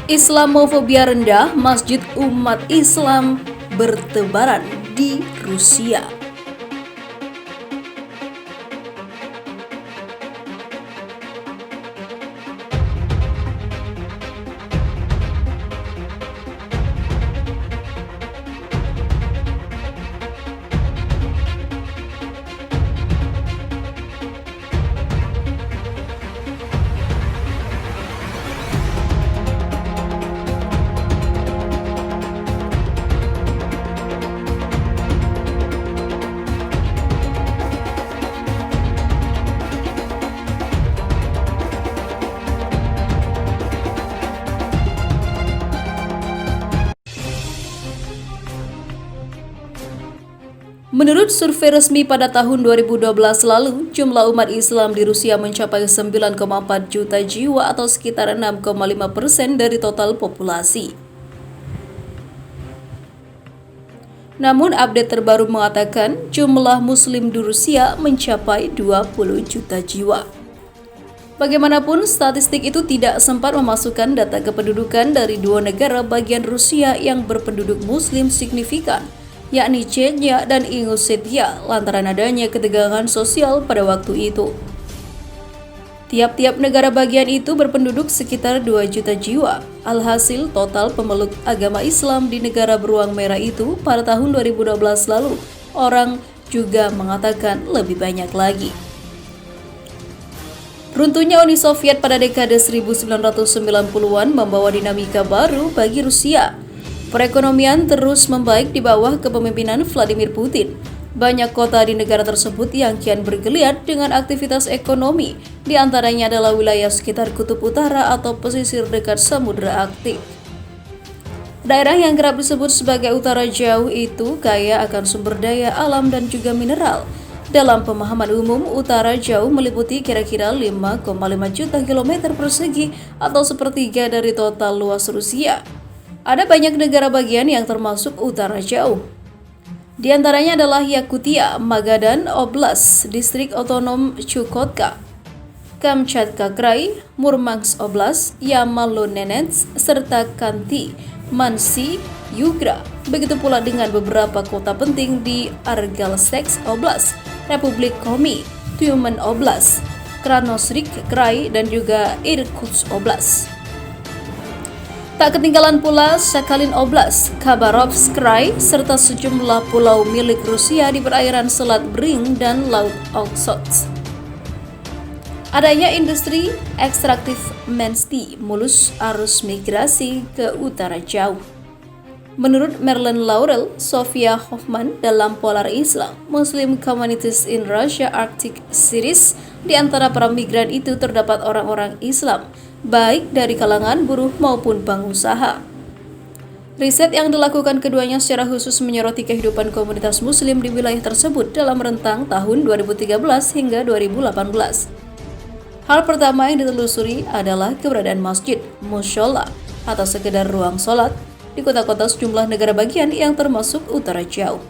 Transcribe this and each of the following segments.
Islamofobia rendah, masjid umat Islam bertebaran di Rusia. Menurut survei resmi pada tahun 2012 lalu, jumlah umat Islam di Rusia mencapai 9,4 juta jiwa atau sekitar 6,5% dari total populasi. Namun update terbaru mengatakan jumlah Muslim di Rusia mencapai 20 juta jiwa. Bagaimanapun, statistik itu tidak sempat memasukkan data kependudukan dari dua negara bagian Rusia yang berpenduduk Muslim signifikan, yakni Chechnya dan Ingushetia, lantaran adanya ketegangan sosial pada waktu itu. Tiap-tiap negara bagian itu berpenduduk sekitar 2 juta jiwa. Alhasil, total pemeluk agama Islam di negara beruang merah itu pada tahun 2012 lalu, orang juga mengatakan lebih banyak lagi. Runtuhnya Uni Soviet pada dekade 1990-an membawa dinamika baru bagi Rusia. Perekonomian terus membaik di bawah kepemimpinan Vladimir Putin. Banyak kota di negara tersebut yang kian bergeliat dengan aktivitas ekonomi, di antaranya adalah wilayah sekitar Kutub Utara atau pesisir dekat Samudra Arktik. Daerah yang kerap disebut sebagai Utara Jauh itu kaya akan sumber daya alam dan juga mineral. Dalam pemahaman umum, Utara Jauh meliputi kira-kira 5,5 juta kilometer persegi atau sepertiga dari total luas Rusia. Ada banyak negara bagian yang termasuk Utara Jauh. Di antaranya adalah Yakutia, Magadan Oblast, Distrik Otonom Chukotka, Kamchatka Krai, Murmansk Oblast, Yamalo-Nenets, serta Khanty, Mansi, Yugra. Begitu pula dengan beberapa kota penting di Argalsk Oblast, Republik Komi, Tyumen Oblast, Krasnoyarsk Krai, dan juga Irkutsk Oblast. Tak ketinggalan pula Sakhalin Oblast, Khabarovsk Krai, serta sejumlah pulau milik Rusia di perairan Selat Bering dan Laut Okhotsk. Adanya industri ekstraktif mensty mulus arus migrasi ke Utara Jauh. Menurut Merlin Laurel, Sofia Hoffman dalam Polar Islam, Muslim Communities in Russia Arctic Series, di antara para migran itu terdapat orang-orang Islam, baik dari kalangan buruh maupun pengusaha. Riset yang dilakukan keduanya secara khusus menyoroti kehidupan komunitas Muslim di wilayah tersebut dalam rentang tahun 2013 hingga 2018. Hal pertama yang ditelusuri adalah keberadaan masjid, mushola, atau sekedar ruang sholat di kota-kota sejumlah negara bagian yang termasuk Utara Jauh.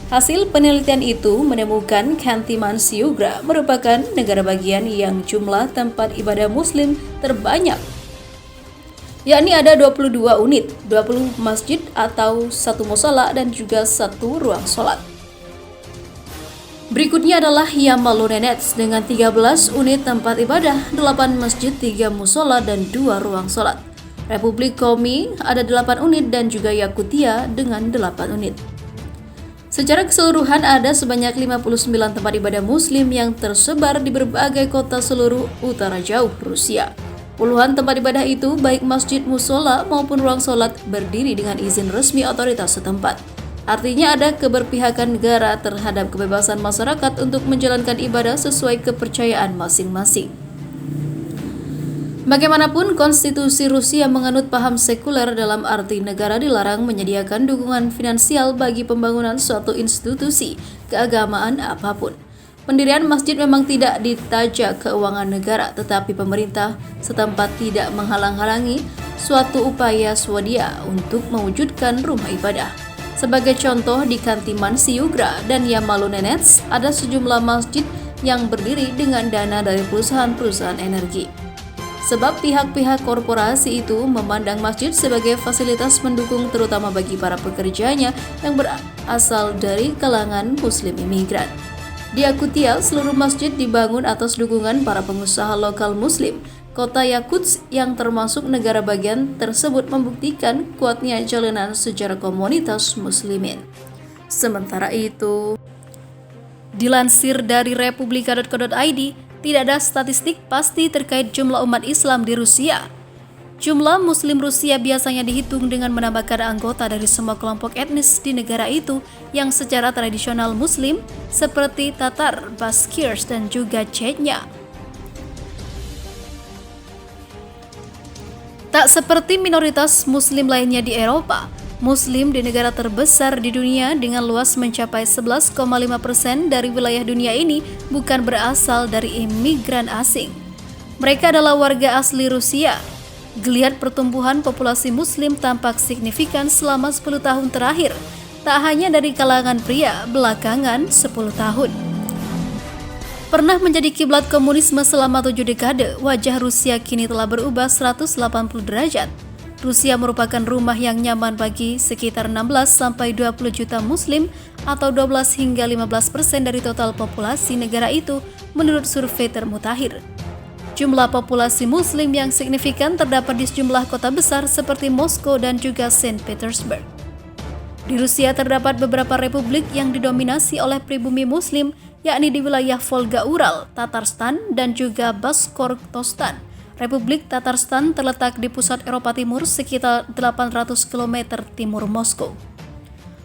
Hasil penelitian itu menemukan Khanty Mansi Yugra merupakan negara bagian yang jumlah tempat ibadah Muslim terbanyak, yakni ada 22 unit, 20 masjid atau 1 mushola dan juga 1 ruang sholat. Berikutnya adalah Yamalo-Nenets dengan 13 unit tempat ibadah, 8 masjid, 3 mushola dan 2 ruang sholat. Republik Komi ada 8 unit dan juga Yakutia dengan 8 unit. Secara keseluruhan ada sebanyak 59 tempat ibadah Muslim yang tersebar di berbagai kota seluruh Utara Jauh Rusia. Puluhan tempat ibadah itu, baik masjid, mushola maupun ruang sholat, berdiri dengan izin resmi otoritas setempat. Artinya ada keberpihakan negara terhadap kebebasan masyarakat untuk menjalankan ibadah sesuai kepercayaan masing-masing. Bagaimanapun, konstitusi Rusia menganut paham sekuler dalam arti negara dilarang menyediakan dukungan finansial bagi pembangunan suatu institusi keagamaan apapun. Pendirian masjid memang tidak ditajak keuangan negara, tetapi pemerintah setempat tidak menghalang-halangi suatu upaya swadaya untuk mewujudkan rumah ibadah. Sebagai contoh, di Khanty Mansi Yugra dan Yamalo-Nenets ada sejumlah masjid yang berdiri dengan dana dari perusahaan-perusahaan energi. sebab pihak-pihak korporasi itu memandang masjid sebagai fasilitas pendukung terutama bagi para pekerjanya yang berasal dari kalangan muslim imigran. Di Yakutia, seluruh masjid dibangun atas dukungan para pengusaha lokal muslim. Kota Yakutsk yang termasuk negara bagian tersebut membuktikan kuatnya jalinan sejarah komunitas muslimin. Sementara itu, dilansir dari republika.co.id, tidak ada statistik pasti terkait jumlah umat Islam di Rusia. Jumlah Muslim Rusia biasanya dihitung dengan menambahkan anggota dari semua kelompok etnis di negara itu yang secara tradisional Muslim seperti Tatar, Baskirs, dan juga Chechnya. Tak seperti minoritas Muslim lainnya di Eropa, Muslim di negara terbesar di dunia dengan luas mencapai 11,5% dari wilayah dunia ini bukan berasal dari imigran asing. Mereka adalah warga asli Rusia. Geliat pertumbuhan populasi Muslim tampak signifikan selama 10 tahun terakhir, tak hanya dari kalangan pria belakangan 10 tahun. Pernah menjadi kiblat komunisme selama 7 dekade, wajah Rusia kini telah berubah 180 derajat. Rusia merupakan rumah yang nyaman bagi sekitar 16-20 juta Muslim atau 12 hingga 15% dari total populasi negara itu menurut survei termutakhir. Jumlah populasi Muslim yang signifikan terdapat di sejumlah kota besar seperti Moskow dan juga Saint Petersburg. Di Rusia terdapat beberapa republik yang didominasi oleh pribumi Muslim, yakni di wilayah Volga-Ural, Tatarstan, dan juga Bashkortostan. Republik Tatarstan terletak di pusat Eropa Timur sekitar 800 km timur Moskow.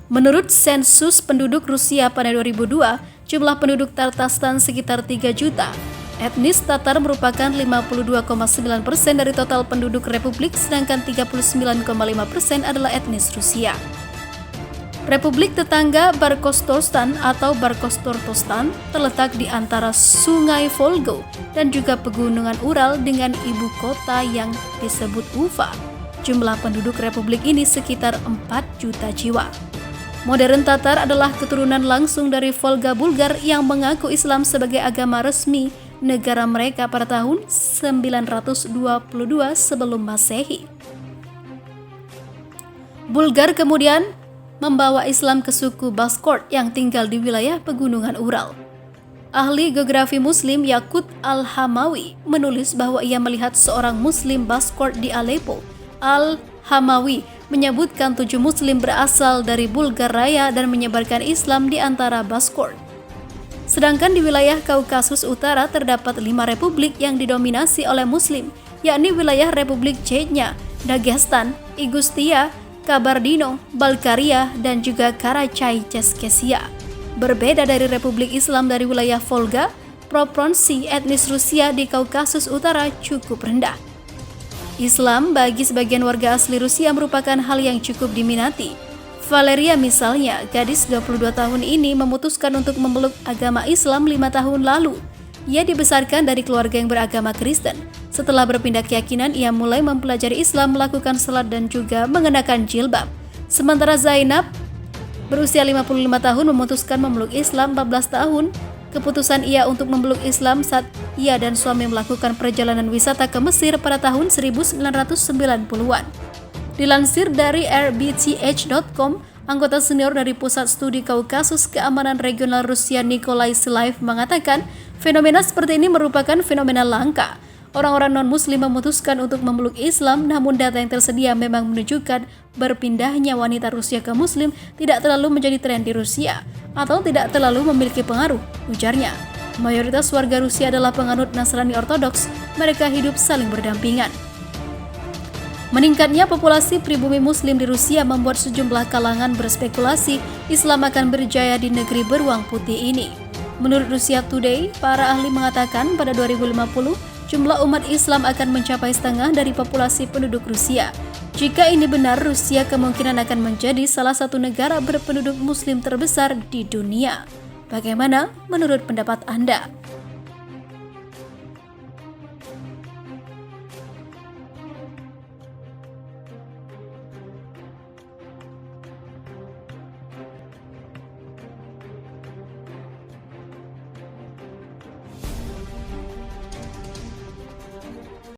Menurut sensus penduduk Rusia pada 2002, jumlah penduduk Tatarstan sekitar 3 juta. Etnis Tatar merupakan 52,9% dari total penduduk Republik, sedangkan 39,5% adalah etnis Rusia. Republik tetangga Barkostostan atau Barkostortostan terletak di antara Sungai Volga dan juga pegunungan Ural dengan ibu kota yang disebut Ufa. Jumlah penduduk republik ini sekitar 4 juta jiwa. Modern Tatar adalah keturunan langsung dari Volga Bulgar yang mengaku Islam sebagai agama resmi negara mereka pada tahun 922 sebelum Masehi. Bulgar kemudian membawa Islam ke suku Bashkort yang tinggal di wilayah pegunungan Ural. Ahli geografi Muslim Yakut Al-Hamawi menulis bahwa ia melihat seorang Muslim Bashkort di Aleppo. Al-Hamawi menyebutkan 7 Muslim berasal dari Bulgar Raya dan menyebarkan Islam di antara Bashkort. Sedangkan di wilayah Kaukasus Utara terdapat 5 republik yang didominasi oleh Muslim, yakni wilayah Republik Chechnya, Dagestan, Ingustia, Kabardino, Balkaria, dan juga Karachay-Cherkessia. Berbeda dari Republik Islam dari wilayah Volga, proporsi etnis Rusia di Kaukasus Utara cukup rendah. Islam bagi sebagian warga asli Rusia merupakan hal yang cukup diminati. Valeria misalnya, gadis 22 tahun ini memutuskan untuk memeluk agama Islam 5 tahun lalu. Ia dibesarkan dari keluarga yang beragama Kristen. Setelah berpindah keyakinan, ia mulai mempelajari Islam, melakukan salat dan juga mengenakan jilbab. Sementara Zainab, berusia 55 tahun, memutuskan memeluk Islam 14 tahun. Keputusan ia untuk memeluk Islam saat ia dan suami melakukan perjalanan wisata ke Mesir pada tahun 1990-an. Dilansir dari rbth.com, anggota senior dari Pusat Studi Kaukasus Keamanan Regional Rusia Nikolai Silaev mengatakan, fenomena seperti ini merupakan fenomena langka. Orang-orang non-muslim memutuskan untuk memeluk Islam, namun data yang tersedia memang menunjukkan berpindahnya wanita Rusia ke muslim tidak terlalu menjadi tren di Rusia atau tidak terlalu memiliki pengaruh, ujarnya. Mayoritas warga Rusia adalah penganut Nasrani Ortodoks, mereka hidup saling berdampingan. Meningkatnya populasi pribumi muslim di Rusia membuat sejumlah kalangan berspekulasi Islam akan berjaya di negeri beruang putih ini. Menurut Russia Today, para ahli mengatakan pada 2050, jumlah umat Islam akan mencapai setengah dari populasi penduduk Rusia. Jika ini benar, Rusia kemungkinan akan menjadi salah satu negara berpenduduk muslim terbesar di dunia. Bagaimana menurut pendapat Anda?